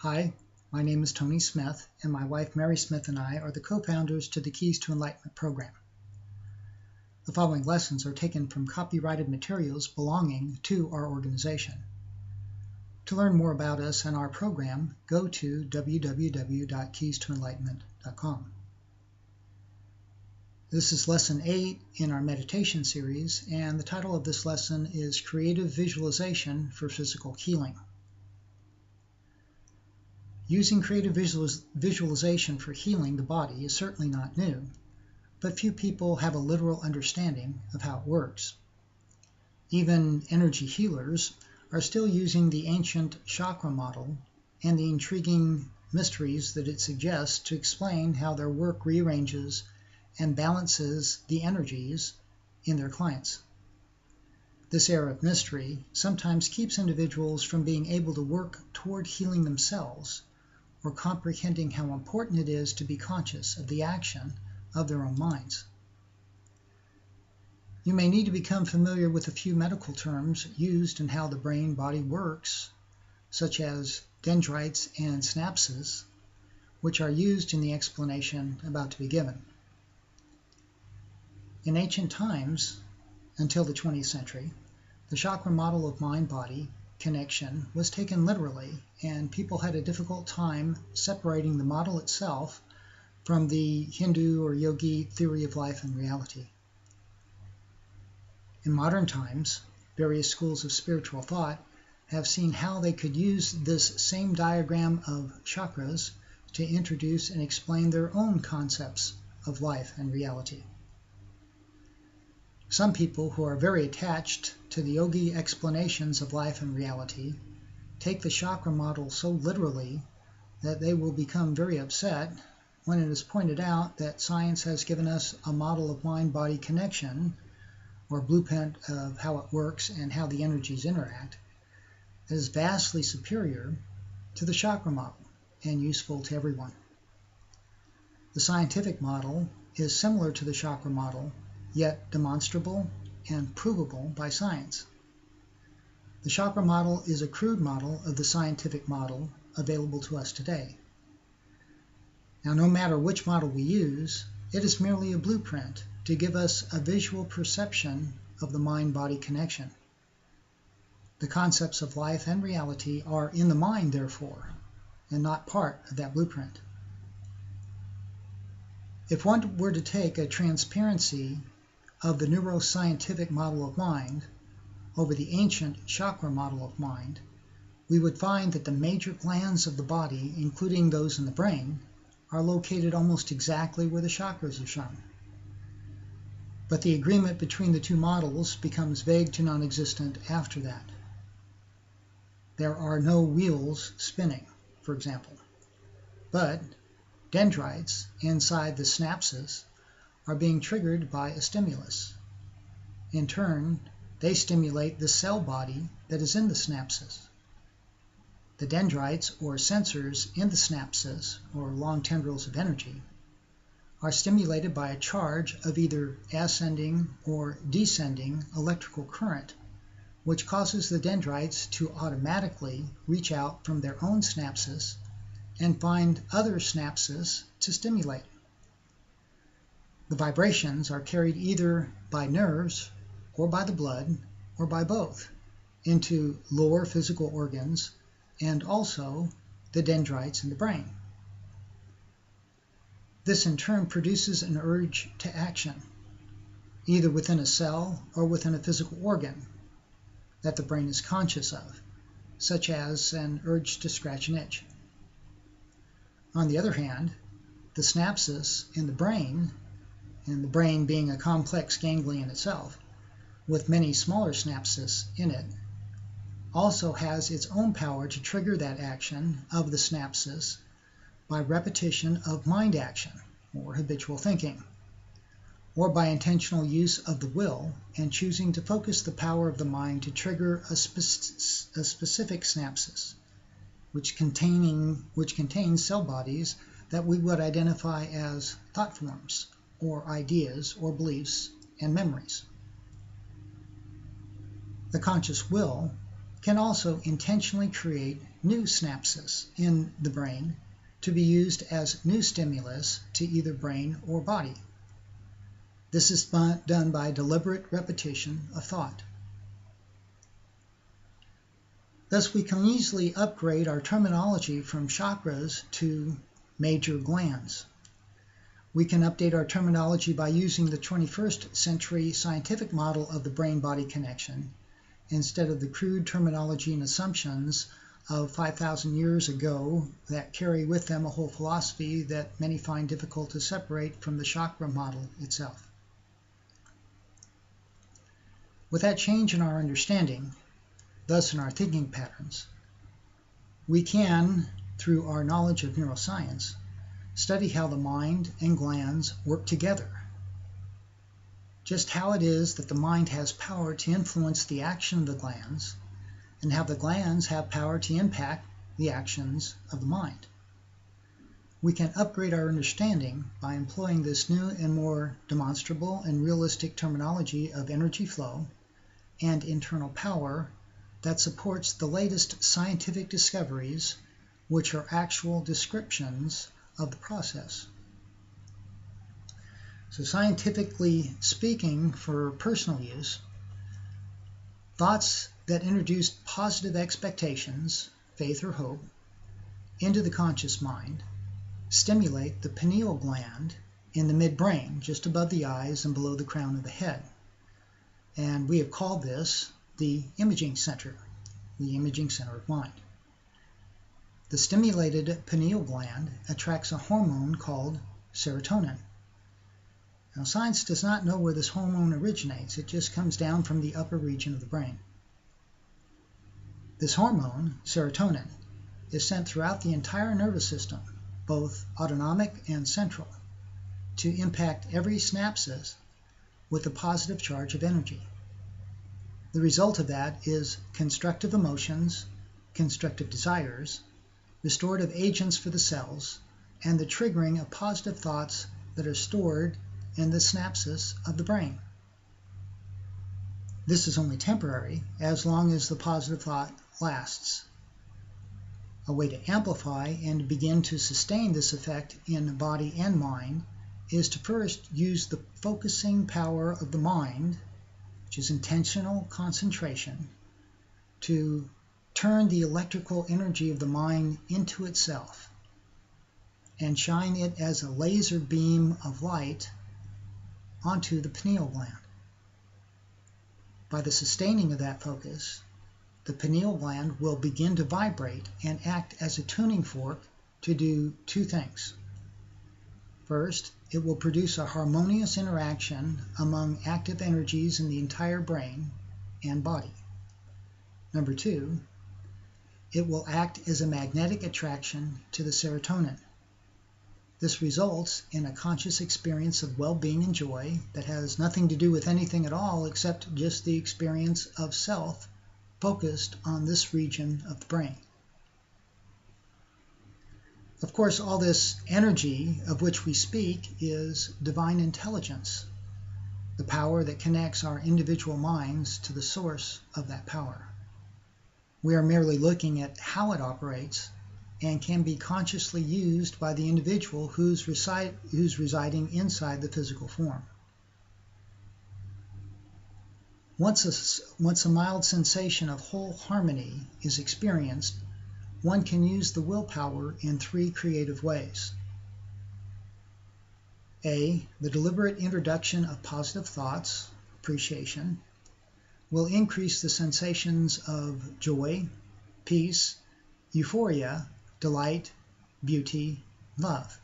Hi, my name is Tony Smith, and my wife Mary Smith and I are the co-founders to the Keys to Enlightenment program. The following lessons are taken from copyrighted materials belonging to our organization. To learn more about us and our program, go to www.keystoenlightenment.com. This is Lesson 8 in our meditation series, and the title of this lesson is Creative Visualization for Physical Healing. Using creative visualization for healing the body is certainly not new, but few people have a literal understanding of how it works. Even energy healers are still using the ancient chakra model and the intriguing mysteries that it suggests to explain how their work rearranges and balances the energies in their clients. This air of mystery sometimes keeps individuals from being able to work toward healing themselves or comprehending how important it is to be conscious of the action of their own minds. You may need to become familiar with a few medical terms used in how the brain-body works, such as dendrites and synapses, which are used in the explanation about to be given. In ancient times, until the 20th century, the chakra model of mind-body connection was taken literally, and people had a difficult time separating the model itself from the Hindu or yogi theory of life and reality. In modern times, various schools of spiritual thought have seen how they could use this same diagram of chakras to introduce and explain their own concepts of life and reality. Some people who are very attached to the yogi explanations of life and reality take the chakra model so literally that they will become very upset when it is pointed out that science has given us a model of mind-body connection, or blueprint of how it works and how the energies interact, that is vastly superior to the chakra model and useful to everyone. The scientific model is similar to the chakra model, yet demonstrable and provable by science. The chakra model is a crude model of the scientific model available to us today. Now, no matter which model we use, it is merely a blueprint to give us a visual perception of the mind-body connection. The concepts of life and reality are in the mind, therefore, and not part of that blueprint. If one were to take a transparency of the neuroscientific model of mind over the ancient chakra model of mind, we would find that the major glands of the body, including those in the brain, are located almost exactly where the chakras are shown. But the agreement between the two models becomes vague to non-existent after that. There are no wheels spinning, for example, but dendrites inside the synapses are being triggered by a stimulus. In turn, they stimulate the cell body that is in the synapses. The dendrites, or sensors in the synapses, or long tendrils of energy, are stimulated by a charge of either ascending or descending electrical current, which causes the dendrites to automatically reach out from their own synapses and find other synapses to stimulate. The vibrations are carried either by nerves or by the blood or by both into lower physical organs and also the dendrites in the brain. This in turn produces an urge to action, either within a cell or within a physical organ that the brain is conscious of, such as an urge to scratch an itch. On the other hand, the synapses in the brain, and the brain being a complex ganglion itself, with many smaller synapses in it, also has its own power to trigger that action of the synapses by repetition of mind action, or habitual thinking, or by intentional use of the will and choosing to focus the power of the mind to trigger a specific synapses, which contains cell bodies that we would identify as thought forms, or ideas, or beliefs, and memories. The conscious will can also intentionally create new synapses in the brain to be used as new stimulus to either brain or body. This is done by deliberate repetition of thought. Thus, we can easily upgrade our terminology from chakras to major glands. We can update our terminology by using the 21st century scientific model of the brain-body connection instead of the crude terminology and assumptions of 5,000 years ago that carry with them a whole philosophy that many find difficult to separate from the chakra model itself. With that change in our understanding, thus in our thinking patterns, we can, through our knowledge of neuroscience, study how the mind and glands work together. Just how it is that the mind has power to influence the action of the glands, and how the glands have power to impact the actions of the mind. We can upgrade our understanding by employing this new and more demonstrable and realistic terminology of energy flow and internal power that supports the latest scientific discoveries, which are actual descriptions of the process. So scientifically speaking, for personal use, thoughts that introduce positive expectations, faith or hope, into the conscious mind stimulate the pineal gland in the midbrain, just above the eyes and below the crown of the head. And we have called this the imaging center of mind. The stimulated pineal gland attracts a hormone called serotonin. Now, science does not know where this hormone originates. It just comes down from the upper region of the brain. This hormone, serotonin, is sent throughout the entire nervous system, both autonomic and central, to impact every synapse with a positive charge of energy. The result of that is constructive emotions, constructive desires, restorative agents for the cells, and the triggering of positive thoughts that are stored in the synapses of the brain. This is only temporary, as long as the positive thought lasts. A way to amplify and begin to sustain this effect in body and mind is to first use the focusing power of the mind, which is intentional concentration, to turn the electrical energy of the mind into itself and shine it as a laser beam of light onto the pineal gland. By the sustaining of that focus, the pineal gland will begin to vibrate and act as a tuning fork to do two things. First, it will produce a harmonious interaction among active energies in the entire brain and body. Number two, it will act as a magnetic attraction to the serotonin. This results in a conscious experience of well-being and joy that has nothing to do with anything at all except just the experience of self focused on this region of the brain. Of course, all this energy of which we speak is divine intelligence, the power that connects our individual minds to the source of that power. We are merely looking at how it operates and can be consciously used by the individual who's residing inside the physical form. Once a mild sensation of whole harmony is experienced, one can use the willpower in three creative ways. A, the deliberate introduction of positive thoughts, appreciation, will increase the sensations of joy, peace, euphoria, delight, beauty, love,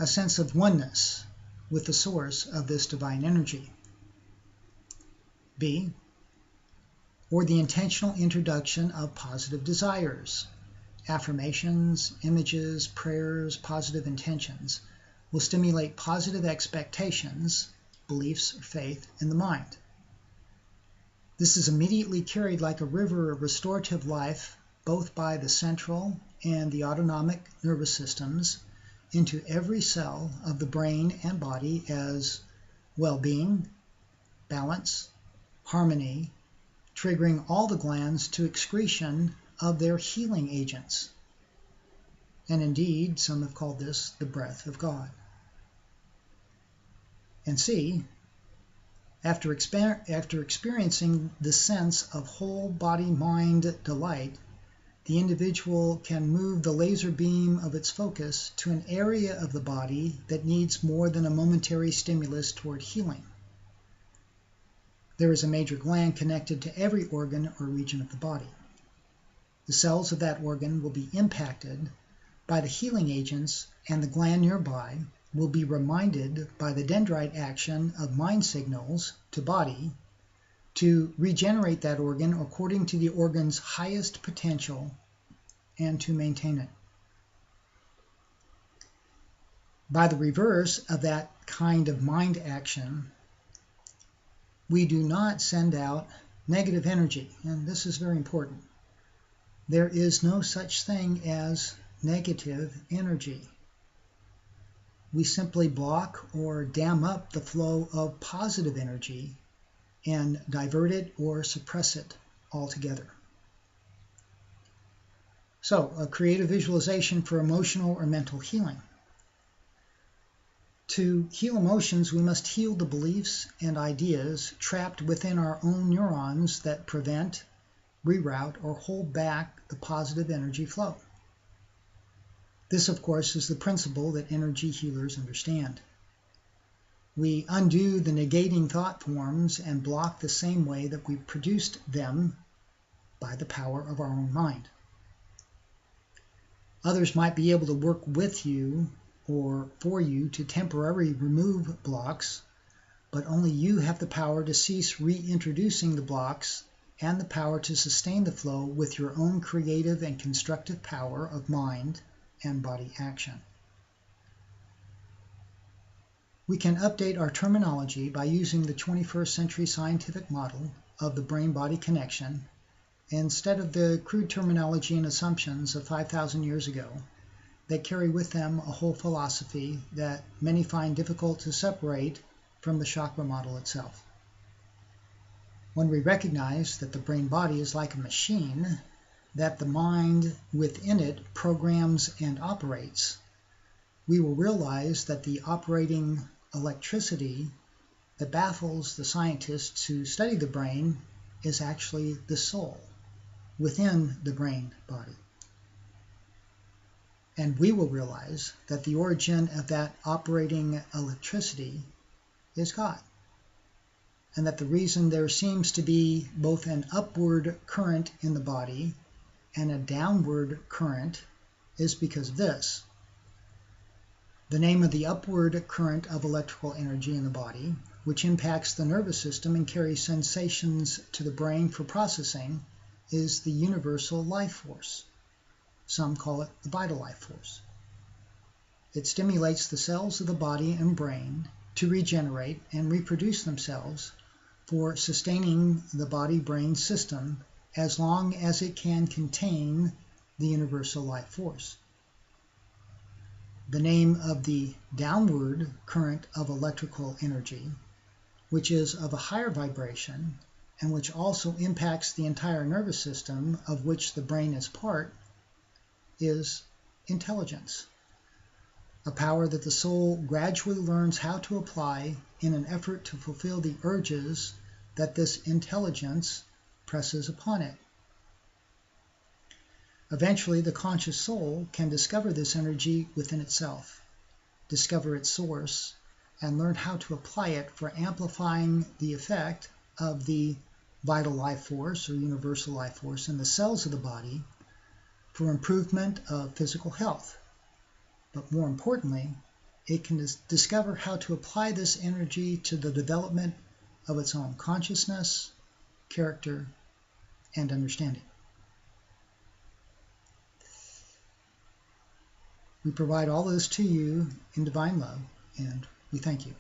a sense of oneness with the source of this divine energy. B, or the intentional introduction of positive desires, affirmations, images, prayers, positive intentions, will stimulate positive expectations, beliefs, or faith in the mind. This is immediately carried like a river of restorative life, both by the central and the autonomic nervous systems, into every cell of the brain and body as well-being, balance, harmony, triggering all the glands to excretion of their healing agents. And indeed, some have called this the breath of God. And C, after experiencing the sense of whole body-mind delight, the individual can move the laser beam of its focus to an area of the body that needs more than a momentary stimulus toward healing. There is a major gland connected to every organ or region of the body. The cells of that organ will be impacted by the healing agents, and the gland nearby will be reminded by the dendrite action of mind signals to body to regenerate that organ according to the organ's highest potential and to maintain it. By the reverse of that kind of mind action, we do not send out negative energy, and this is very important. There is no such thing as negative energy. We simply block or dam up the flow of positive energy and divert it or suppress it altogether. So, a creative visualization for emotional or mental healing. To heal emotions, we must heal the beliefs and ideas trapped within our own neurons that prevent, reroute, or hold back the positive energy flow. This, of course, is the principle that energy healers understand. We undo the negating thought forms and block the same way that we produced them by the power of our own mind. Others might be able to work with you or for you to temporarily remove blocks, but only you have the power to cease reintroducing the blocks and the power to sustain the flow with your own creative and constructive power of mind and body action. We can update our terminology by using the 21st century scientific model of the brain-body connection instead of the crude terminology and assumptions of 5,000 years ago that carry with them a whole philosophy that many find difficult to separate from the chakra model itself. When we recognize that the brain-body is like a machine, that the mind within it programs and operates, we will realize that the operating electricity that baffles the scientists who study the brain is actually the soul within the brain body. And we will realize that the origin of that operating electricity is God, and that the reason there seems to be both an upward current in the body and a downward current is because of this. The name of the upward current of electrical energy in the body, which impacts the nervous system and carries sensations to the brain for processing, is the universal life force. Some call it the vital life force. It stimulates the cells of the body and brain to regenerate and reproduce themselves for sustaining the body-brain system as long as it can contain the universal life force. The name of the downward current of electrical energy, which is of a higher vibration and which also impacts the entire nervous system of which the brain is part, is intelligence, a power that the soul gradually learns how to apply in an effort to fulfill the urges that this intelligence presses upon it. Eventually, the conscious soul can discover this energy within itself, discover its source, and learn how to apply it for amplifying the effect of the vital life force or universal life force in the cells of the body for improvement of physical health. But more importantly, it can discover how to apply this energy to the development of its own consciousness, character, and understanding. We provide all this to you in divine love, and we thank you.